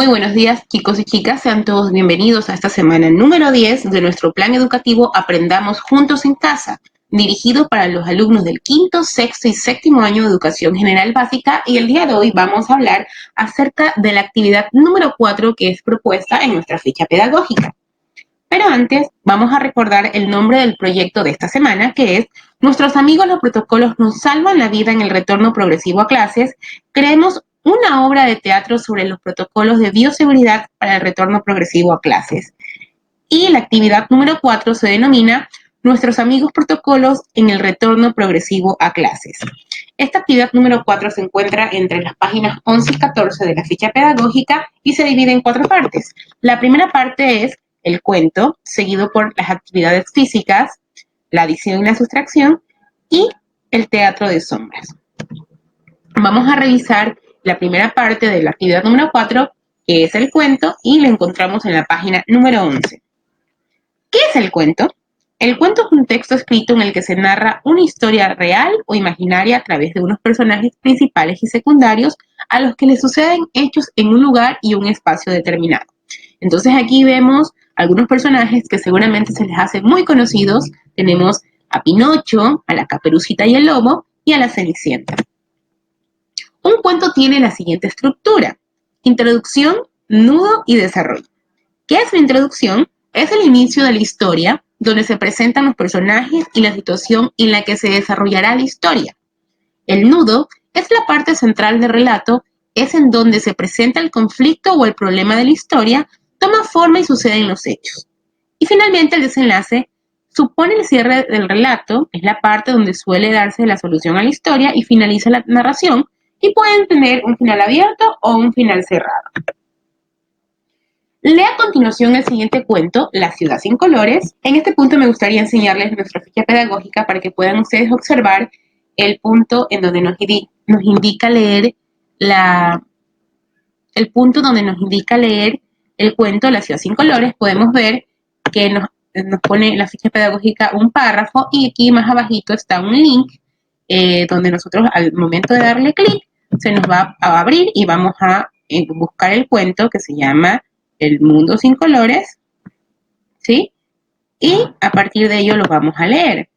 Muy buenos días, chicos y chicas. Sean todos bienvenidos a esta semana número 10 de nuestro plan educativo Aprendamos Juntos en Casa, dirigido para los alumnos del quinto, sexto y séptimo año de Educación General Básica. Y el día de hoy vamos a hablar acerca de la actividad número 4 que es propuesta en nuestra ficha pedagógica. Pero antes, vamos a recordar el nombre del proyecto de esta semana, que es Nuestros amigos los protocolos nos salvan la vida en el retorno progresivo a clases. Creemos una obra de teatro sobre los protocolos de bioseguridad para el retorno progresivo a clases. Y la actividad número 4 se denomina Nuestros amigos protocolos en el retorno progresivo a clases. Esta actividad número 4 se encuentra entre las páginas 11 y 14 de la ficha pedagógica y se divide en 4 partes. La primera parte es el cuento, seguido por las actividades físicas, la adición y la sustracción y el teatro de sombras. Vamos a revisar la primera parte de la actividad número 4, que es el cuento, y lo encontramos en la página número 11. ¿Qué es el cuento? El cuento es un texto escrito en el que se narra una historia real o imaginaria a través de unos personajes principales y secundarios a los que les suceden hechos en un lugar y un espacio determinado. Entonces aquí vemos algunos personajes que seguramente se les hace muy conocidos. Tenemos a Pinocho, a la Caperucita y el Lobo y a la Cenicienta. Un cuento tiene la siguiente estructura: introducción, nudo y desarrollo. ¿Qué es la introducción? Es el inicio de la historia, donde se presentan los personajes y la situación en la que se desarrollará la historia. El nudo es la parte central del relato, es en donde se presenta el conflicto o el problema de la historia, toma forma y suceden los hechos. Y finalmente el desenlace supone el cierre del relato, es la parte donde suele darse la solución a la historia y finaliza la narración, y pueden tener un final abierto o un final cerrado. Lea a continuación el siguiente cuento, La ciudad sin colores. En este punto me gustaría enseñarles nuestra ficha pedagógica para que puedan ustedes observar el punto en donde nos indica leer el punto donde nos indica leer el cuento La ciudad sin colores. Podemos ver que nos pone en la ficha pedagógica un párrafo y aquí más abajito está un link donde nosotros al momento de darle clic se nos va a abrir y vamos a buscar el cuento que se llama El mundo sin colores, ¿sí? Y a partir de ello lo vamos a leer.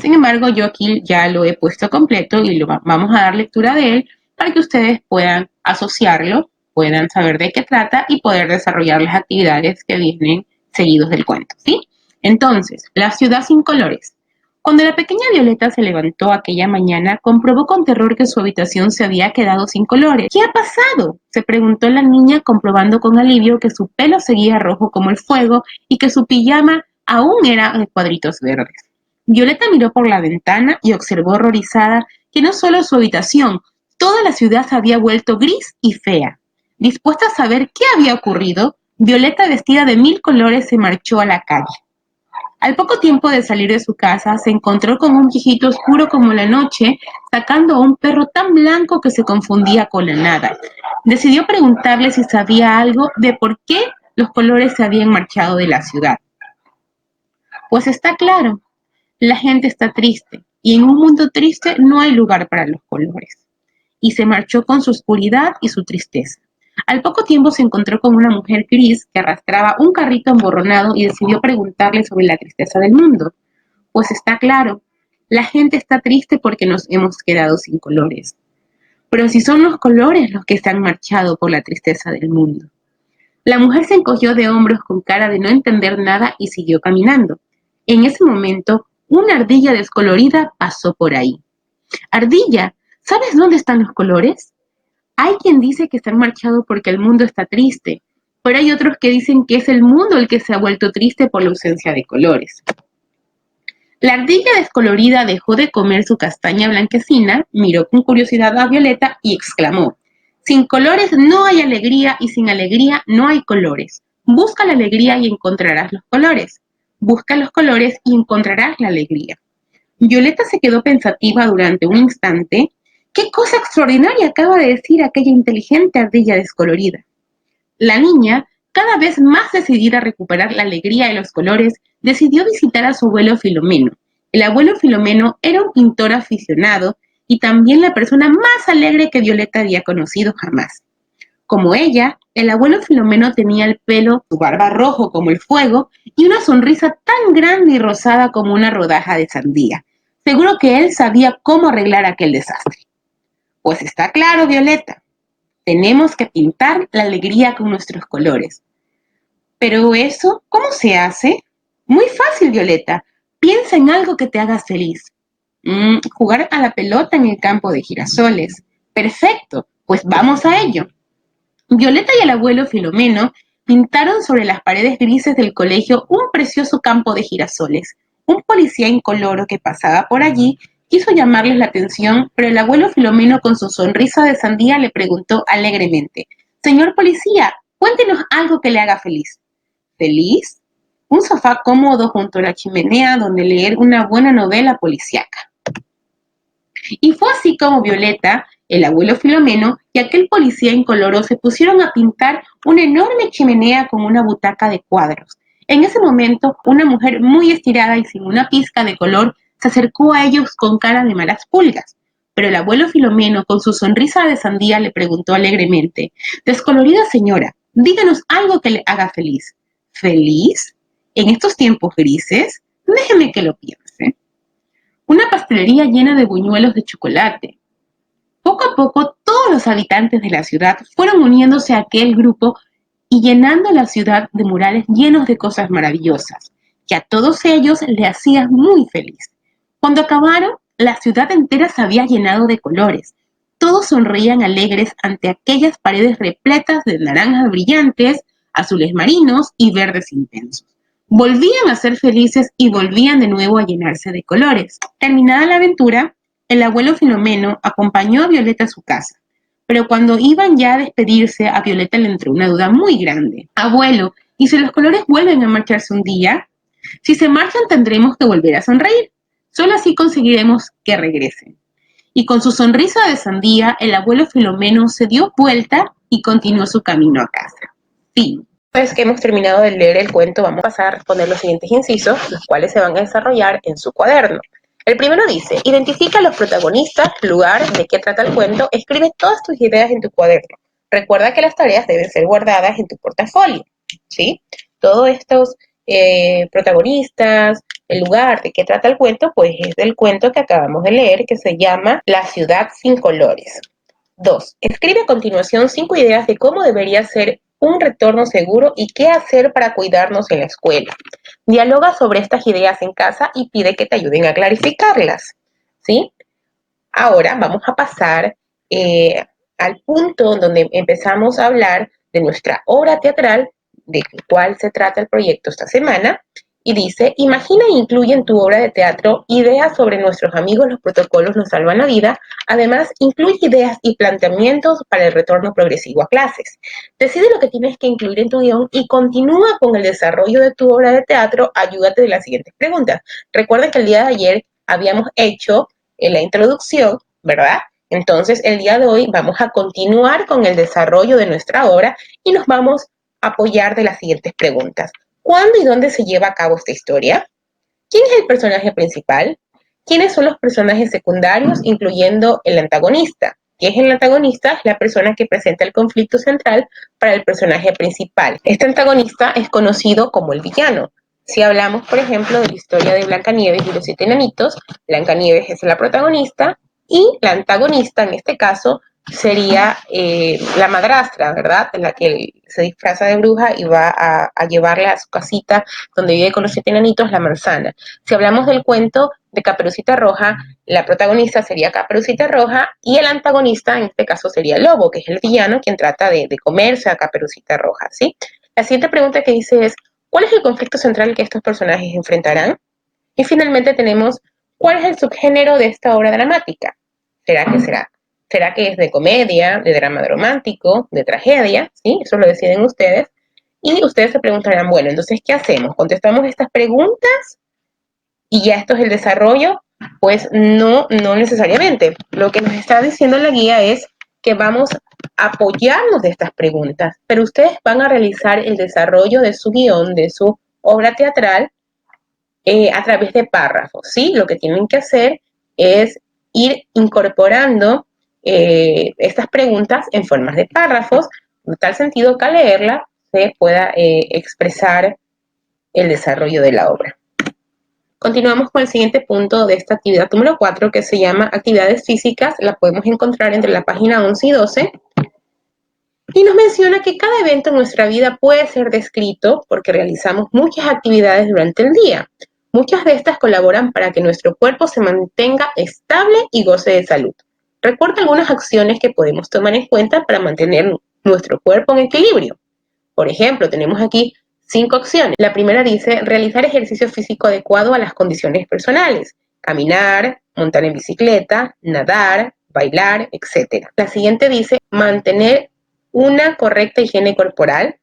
Sin embargo, yo aquí ya lo he puesto completo y vamos a dar lectura de él para que ustedes puedan asociarlo, puedan saber de qué trata y poder desarrollar las actividades que vienen seguidos del cuento, ¿sí? Entonces, La ciudad sin colores. Cuando la pequeña Violeta se levantó aquella mañana, comprobó con terror que su habitación se había quedado sin colores. ¿Qué ha pasado?, se preguntó la niña, comprobando con alivio que su pelo seguía rojo como el fuego y que su pijama aún era de cuadritos verdes. Violeta miró por la ventana y observó horrorizada que no solo su habitación, toda la ciudad se había vuelto gris y fea. Dispuesta a saber qué había ocurrido, Violeta, vestida de 1000 colores, se marchó a la calle. Al poco tiempo de salir de su casa, se encontró con un viejito oscuro como la noche, sacando a un perro tan blanco que se confundía con la nada. Decidió preguntarle si sabía algo de por qué los colores se habían marchado de la ciudad. Pues está claro, la gente está triste, y en un mundo triste no hay lugar para los colores. Y se marchó con su oscuridad y su tristeza. Al poco tiempo se encontró con una mujer gris que arrastraba un carrito emborronado y decidió preguntarle sobre la tristeza del mundo. Pues está claro, la gente está triste porque nos hemos quedado sin colores. Pero si son los colores los que se han marchado por la tristeza del mundo. La mujer se encogió de hombros con cara de no entender nada y siguió caminando. En ese momento, una ardilla descolorida pasó por ahí. Ardilla, ¿sabes dónde están los colores? Hay quien dice que se han marchado porque el mundo está triste, pero hay otros que dicen que es el mundo el que se ha vuelto triste por la ausencia de colores. La ardilla descolorida dejó de comer su castaña blanquecina, miró con curiosidad a Violeta y exclamó: sin colores no hay alegría y sin alegría no hay colores. Busca la alegría y encontrarás los colores. Busca los colores y encontrarás la alegría. Violeta se quedó pensativa durante un instante. ¿Qué cosa extraordinaria acaba de decir aquella inteligente ardilla descolorida? La niña, cada vez más decidida a recuperar la alegría de los colores, decidió visitar a su abuelo Filomeno. El abuelo Filomeno era un pintor aficionado y también la persona más alegre que Violeta había conocido jamás. Como ella, el abuelo Filomeno tenía el pelo, su barba rojo como el fuego y una sonrisa tan grande y rosada como una rodaja de sandía. Seguro que él sabía cómo arreglar aquel desastre. Pues está claro, Violeta, tenemos que pintar la alegría con nuestros colores. Pero eso, ¿cómo se hace? Muy fácil, Violeta. Piensa en algo que te haga feliz. Jugar a la pelota en el campo de girasoles. Perfecto, pues vamos a ello. Violeta y el abuelo Filomeno pintaron sobre las paredes grises del colegio un precioso campo de girasoles. Un policía incoloro que pasaba por allí quiso llamarles la atención, pero el abuelo Filomeno con su sonrisa de sandía le preguntó alegremente: Señor policía, cuéntenos algo que le haga feliz. ¿Feliz? Un sofá cómodo junto a la chimenea donde leer una buena novela policíaca. Y fue así como Violeta, el abuelo Filomeno y aquel policía incoloro se pusieron a pintar una enorme chimenea con una butaca de cuadros. En ese momento, una mujer muy estirada y sin una pizca de color se acercó a ellos con cara de malas pulgas. Pero el abuelo Filomeno, con su sonrisa de sandía, le preguntó alegremente: Descolorida señora, díganos algo que le haga feliz. ¿Feliz? ¿En estos tiempos grises? Déjeme que lo piense. Una pastelería llena de buñuelos de chocolate. Poco a poco, todos los habitantes de la ciudad fueron uniéndose a aquel grupo y llenando la ciudad de murales llenos de cosas maravillosas, que a todos ellos le hacían muy feliz. Cuando acabaron, la ciudad entera se había llenado de colores. Todos sonreían alegres ante aquellas paredes repletas de naranjas brillantes, azules marinos y verdes intensos. Volvían a ser felices y volvían de nuevo a llenarse de colores. Terminada la aventura, el abuelo Filomeno acompañó a Violeta a su casa. Pero cuando iban ya a despedirse, a Violeta le entró una duda muy grande. Abuelo, ¿y si los colores vuelven a marcharse un día? Si se marchan tendremos que volver a sonreír. Solo así conseguiremos que regresen. Y con su sonrisa de sandía, el abuelo Filomeno se dio vuelta y continuó su camino a casa. Fin. Pues que hemos terminado de leer el cuento, vamos a pasar a poner los siguientes incisos, los cuales se van a desarrollar en su cuaderno. El primero dice: identifica los protagonistas, lugar, de qué trata el cuento, escribe todas tus ideas en tu cuaderno. Recuerda que las tareas deben ser guardadas en tu portafolio, ¿sí? Todos estos protagonistas, el lugar, de qué trata el cuento, pues es del cuento que acabamos de leer, que se llama La ciudad sin colores. 2. Escribe a continuación 5 ideas de cómo debería ser un retorno seguro y qué hacer para cuidarnos en la escuela. Dialoga sobre estas ideas en casa y pide que te ayuden a clarificarlas, ¿sí? Ahora vamos a pasar al punto donde empezamos a hablar de nuestra obra teatral, de cuál se trata el proyecto esta semana, y dice: imagina e incluye en tu obra de teatro ideas sobre nuestros amigos los protocolos nos salvan la vida. Además, incluye ideas y planteamientos para el retorno progresivo a clases. Decide lo que tienes que incluir en tu guión y continúa con el desarrollo de tu obra de teatro. Ayúdate de las siguientes preguntas. Recuerda que el día de ayer habíamos hecho la introducción, ¿verdad? Entonces, el día de hoy vamos a continuar con el desarrollo de nuestra obra y nos vamos a apoyar de las siguientes preguntas. ¿Cuándo y dónde se lleva a cabo esta historia? ¿Quién es el personaje principal? ¿Quiénes son los personajes secundarios, incluyendo el antagonista? ¿Quién es el antagonista? Es la persona que presenta el conflicto central para el personaje principal. Este antagonista es conocido como el villano. Si hablamos, por ejemplo, de la historia de Blancanieves y los 7 enanitos, Blancanieves es la protagonista y la antagonista, en este caso, sería la madrastra, ¿verdad? La que se disfraza de bruja y va a llevarle a su casita donde vive con los 7 enanitos la manzana. Si hablamos del cuento de Caperucita Roja, la protagonista sería Caperucita Roja y el antagonista en este caso sería Lobo, que es el villano quien trata de comerse a Caperucita Roja, ¿sí? La siguiente pregunta que dice es: ¿cuál es el conflicto central que estos personajes enfrentarán? Y finalmente tenemos: ¿cuál es el subgénero de esta obra dramática? ¿Será que es de comedia, de drama romántico, de tragedia? ¿Sí? Eso lo deciden ustedes. Y ustedes se preguntarán: bueno, entonces, ¿qué hacemos? ¿Contestamos estas preguntas y ya esto es el desarrollo? Pues no necesariamente. Lo que nos está diciendo la guía es que vamos a apoyarnos de estas preguntas, pero ustedes van a realizar el desarrollo de su guión, de su obra teatral, a través de párrafos, ¿sí? Lo que tienen que hacer es ir incorporando estas preguntas en formas de párrafos En tal sentido que al leerla se pueda expresar el desarrollo de la obra. Continuamos con el siguiente punto de esta actividad número 4, que se llama actividades físicas. La podemos encontrar entre la página 11 y 12. Y nos menciona que cada evento en nuestra vida puede ser descrito porque realizamos muchas actividades durante el día. Muchas de estas colaboran para que nuestro cuerpo se mantenga estable y goce de salud. Recuerda algunas acciones que podemos tomar en cuenta para mantener nuestro cuerpo en equilibrio. Por ejemplo, tenemos aquí 5 acciones. La primera dice realizar ejercicio físico adecuado a las condiciones personales. Caminar, montar en bicicleta, nadar, bailar, etc. La siguiente dice mantener una correcta higiene corporal.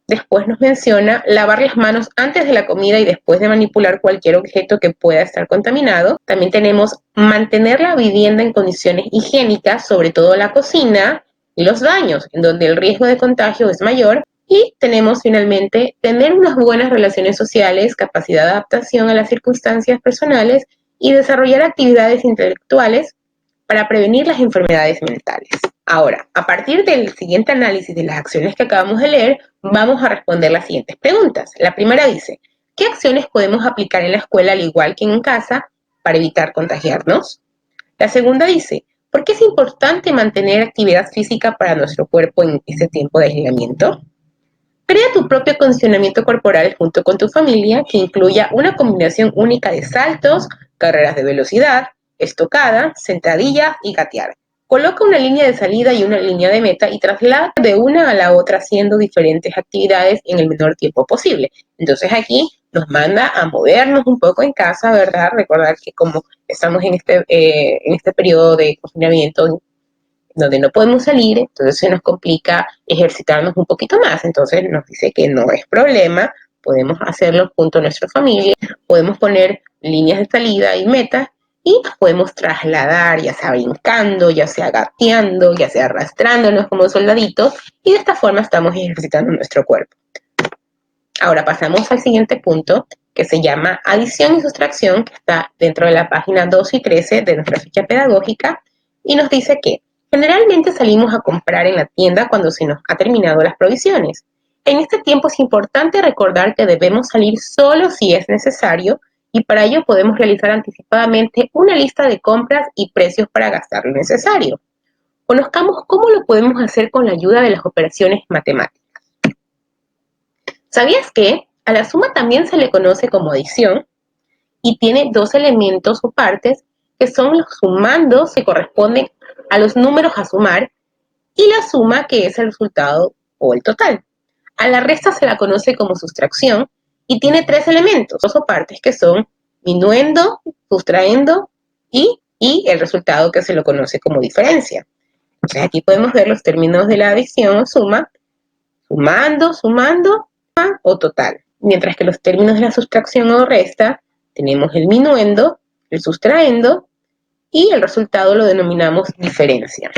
Después nos menciona lavar las manos antes de la comida y después de manipular cualquier objeto que pueda estar contaminado. También tenemos mantener la vivienda en condiciones higiénicas, sobre todo la cocina y los baños, en donde el riesgo de contagio es mayor. Y tenemos finalmente tener unas buenas relaciones sociales, capacidad de adaptación a las circunstancias personales y desarrollar actividades intelectuales para prevenir las enfermedades mentales. Ahora, a partir del siguiente análisis de las acciones que acabamos de leer, vamos a responder las siguientes preguntas. La primera dice, ¿qué acciones podemos aplicar en la escuela al igual que en casa para evitar contagiarnos? La segunda dice, ¿por qué es importante mantener actividad física para nuestro cuerpo en este tiempo de aislamiento? Crea tu propio condicionamiento corporal junto con tu familia que incluya una combinación única de saltos, carreras de velocidad, estocada, sentadilla y gatear. Coloca una línea de salida y una línea de meta y traslada de una a la otra haciendo diferentes actividades en el menor tiempo posible. Entonces aquí nos manda a movernos un poco en casa, ¿verdad? Recordar que como estamos en este periodo de confinamiento donde no podemos salir, entonces se nos complica ejercitarnos un poquito más. Entonces nos dice que no es problema, podemos hacerlo junto a nuestra familia, podemos poner líneas de salida y metas y nos podemos trasladar, ya sea brincando, ya sea gateando, ya sea arrastrándonos como soldaditos, y de esta forma estamos ejercitando nuestro cuerpo. Ahora pasamos al siguiente punto, que se llama adición y sustracción, que está dentro de la página 2 y 13 de nuestra ficha pedagógica, y nos dice que generalmente salimos a comprar en la tienda cuando se nos ha terminado las provisiones. En este tiempo es importante recordar que debemos salir solo si es necesario, y para ello podemos realizar anticipadamente una lista de compras y precios para gastar lo necesario. Conozcamos cómo lo podemos hacer con la ayuda de las operaciones matemáticas. ¿Sabías que a la suma también se le conoce como adición y tiene dos elementos o partes que son los sumandos que corresponden a los números a sumar y la suma que es el resultado o el total? A la resta se la conoce como sustracción y tiene tres elementos o partes que son minuendo, sustraendo y el resultado que se lo conoce como diferencia. Entonces aquí podemos ver los términos de la adición o suma, sumando, o total. Mientras que los términos de la sustracción o resta tenemos el minuendo, el sustraendo y el resultado lo denominamos diferencia.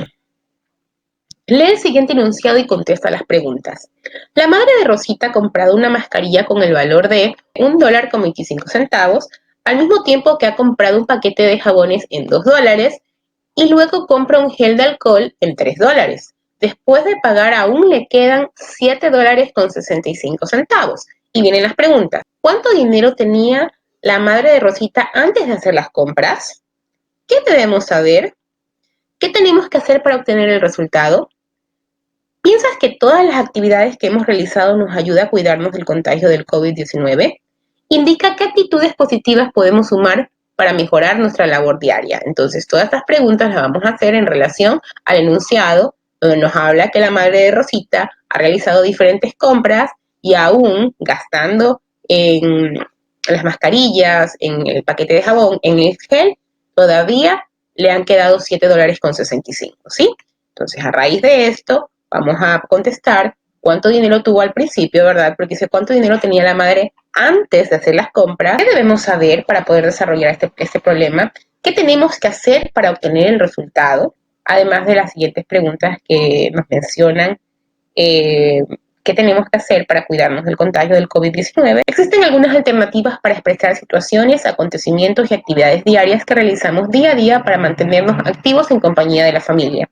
Lee el siguiente enunciado y contesta las preguntas. La madre de Rosita ha comprado una mascarilla con el valor de $1.25, al mismo tiempo que ha comprado un paquete de jabones en $2 y luego compra un gel de alcohol en $3. Después de pagar aún le quedan $7.65. Y vienen las preguntas. ¿Cuánto dinero tenía la madre de Rosita antes de hacer las compras? ¿Qué debemos saber? ¿Qué tenemos que hacer para obtener el resultado? ¿Piensas que todas las actividades que hemos realizado nos ayuda a cuidarnos del contagio del COVID-19? Indica qué actitudes positivas podemos sumar para mejorar nuestra labor diaria. Entonces, todas estas preguntas las vamos a hacer en relación al enunciado, donde nos habla que la madre de Rosita ha realizado diferentes compras y aún gastando en las mascarillas, en el paquete de jabón, en el gel, todavía le han quedado $7.65, ¿sí? Entonces, a raíz de esto, vamos a contestar cuánto dinero tuvo al principio, ¿verdad? Porque dice cuánto dinero tenía la madre antes de hacer las compras. ¿Qué debemos saber para poder desarrollar este problema? ¿Qué tenemos que hacer para obtener el resultado? Además de las siguientes preguntas que nos mencionan, ¿qué tenemos que hacer para cuidarnos del contagio del COVID-19? Existen algunas alternativas para expresar situaciones, acontecimientos y actividades diarias que realizamos día a día para mantenernos activos en compañía de la familia.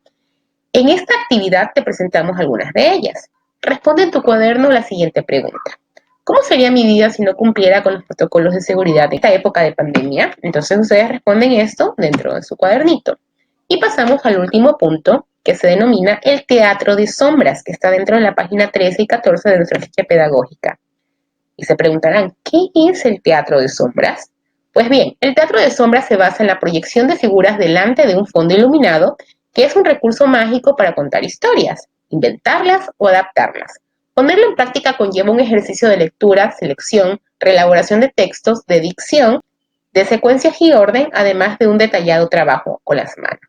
En esta actividad te presentamos algunas de ellas. Responde en tu cuaderno la siguiente pregunta. ¿Cómo sería mi vida si no cumpliera con los protocolos de seguridad en esta época de pandemia? Entonces ustedes responden esto dentro de su cuadernito. Y pasamos al último punto, que se denomina el teatro de sombras, que está dentro de la página 13 y 14 de nuestra ficha pedagógica. Y se preguntarán, ¿qué es el teatro de sombras? Pues bien, el teatro de sombras se basa en la proyección de figuras delante de un fondo iluminado, que es un recurso mágico para contar historias, inventarlas o adaptarlas. Ponerlo en práctica conlleva un ejercicio de lectura, selección, reelaboración de textos, de dicción, de secuencias y orden, además de un detallado trabajo con las manos.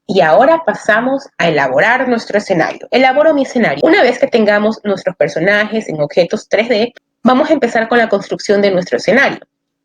Y ahora pasamos a elaborar nuestro escenario. Elaboro mi escenario. Una vez que tengamos nuestros personajes en objetos 3D, vamos a empezar con la construcción de nuestro escenario.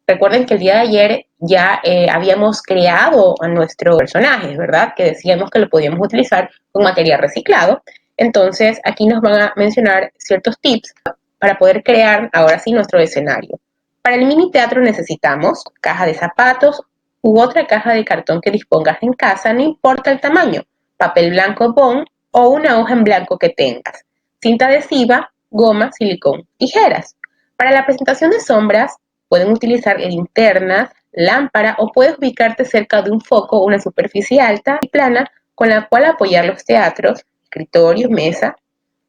Recuerden que el día de ayer ya habíamos creado a nuestros personajes, ¿verdad? Que decíamos que lo podíamos utilizar con material reciclado. Entonces, aquí nos van a mencionar ciertos tips para poder crear ahora sí nuestro escenario. Para el mini teatro necesitamos caja de zapatos u otra caja de cartón que dispongas en casa, no importa el tamaño, papel blanco bond o una hoja en blanco que tengas, cinta adhesiva, goma, silicón, tijeras. Para la presentación de sombras, pueden utilizar linternas, lámpara o puedes ubicarte cerca de un foco o una superficie alta y plana con la cual apoyar los teatros, escritorios, mesa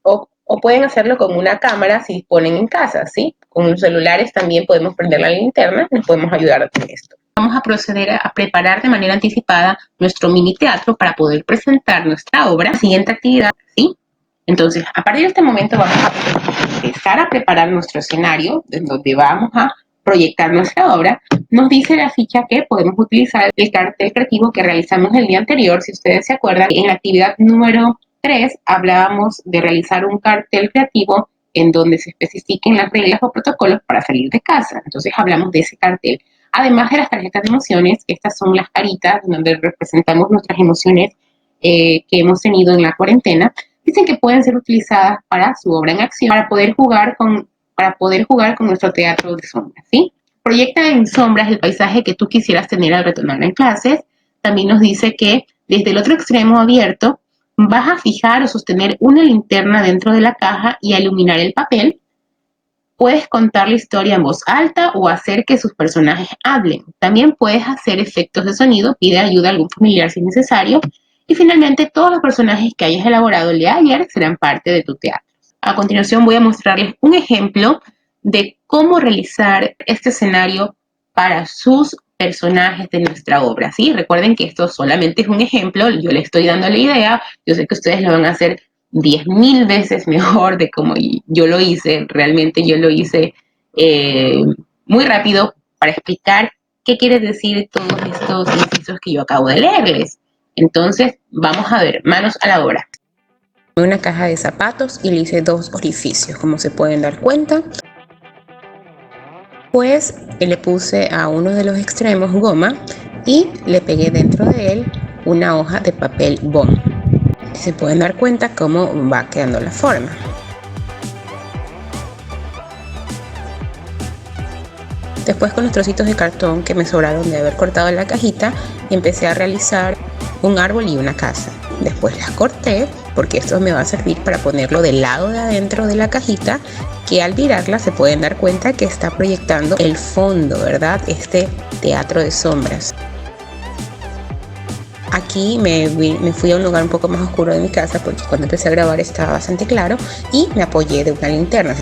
o pueden hacerlo con una cámara si disponen en casa, ¿sí? Con los celulares también podemos prender la linterna, nos podemos ayudar con esto. Vamos a proceder a preparar de manera anticipada nuestro mini teatro para poder presentar nuestra obra. Siguiente actividad, ¿sí? Entonces, a partir de este momento vamos a empezar a preparar nuestro escenario, en donde vamos a proyectar nuestra obra. Nos dice la ficha que podemos utilizar el cartel creativo que realizamos el día anterior. Si ustedes se acuerdan, en la actividad número 3 hablábamos de realizar un cartel creativo en donde se especifiquen las reglas o protocolos para salir de casa. Entonces hablamos de ese cartel. Además de las tarjetas de emociones, estas son las caritas donde representamos nuestras emociones que hemos tenido en la cuarentena. Dicen que pueden ser utilizadas para su obra en acción, para poder jugar con nuestro teatro de sombras, ¿sí? Proyecta en sombras el paisaje que tú quisieras tener al retornar en clases. También nos dice que desde el otro extremo abierto vas a fijar o sostener una linterna dentro de la caja y a iluminar el papel. Puedes contar la historia en voz alta o hacer que sus personajes hablen. También puedes hacer efectos de sonido, pide ayuda a algún familiar si es necesario. Y finalmente, todos los personajes que hayas elaborado el día de ayer serán parte de tu teatro. A continuación voy a mostrarles un ejemplo de cómo realizar este escenario para sus personajes de nuestra obra, ¿sí? Recuerden que esto solamente es un ejemplo, yo les estoy dando la idea, yo sé que ustedes lo van a hacer 10.000 veces mejor de como yo lo hice. Realmente yo lo hice muy rápido para explicar qué quiere decir todos estos incisos que yo acabo de leerles. Entonces, vamos a ver, manos a la obra. Una caja de zapatos y le hice 2 orificios, como se pueden dar cuenta. Pues le puse a uno de los extremos goma y le pegué dentro de él una hoja de papel bond. Se pueden dar cuenta cómo va quedando la forma. Después, con los trocitos de cartón que me sobraron de haber cortado la cajita, empecé a realizar un árbol y una casa. Después las corté porque esto me va a servir para ponerlo del lado de adentro de la cajita, que al virarla se pueden dar cuenta que está proyectando el fondo, ¿verdad? Este teatro de sombras. Aquí me fui a un lugar un poco más oscuro de mi casa porque cuando empecé a grabar estaba bastante claro y me apoyé de una linterna.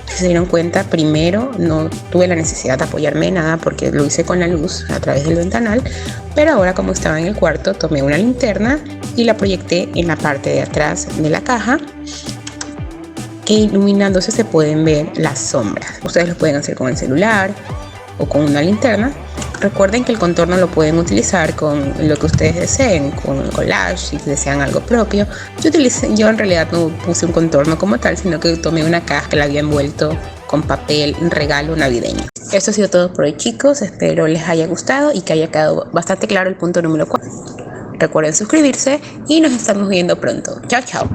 Si se dieron cuenta, primero no tuve la necesidad de apoyarme en nada porque lo hice con la luz a través del ventanal, pero ahora, como estaba en el cuarto, tomé una linterna y la proyecté en la parte de atrás de la caja, que iluminándose se pueden ver las sombras. Ustedes lo pueden hacer con el celular o con una linterna. Recuerden que el contorno lo pueden utilizar con lo que ustedes deseen, con el collage, si desean algo propio. Yo en realidad no puse un contorno como tal, sino que tomé una caja que la había envuelto con papel, un regalo navideño. Esto ha sido todo por hoy, chicos. Espero les haya gustado y que haya quedado bastante claro el punto número 4. Recuerden suscribirse y nos estamos viendo pronto. Chao, chao.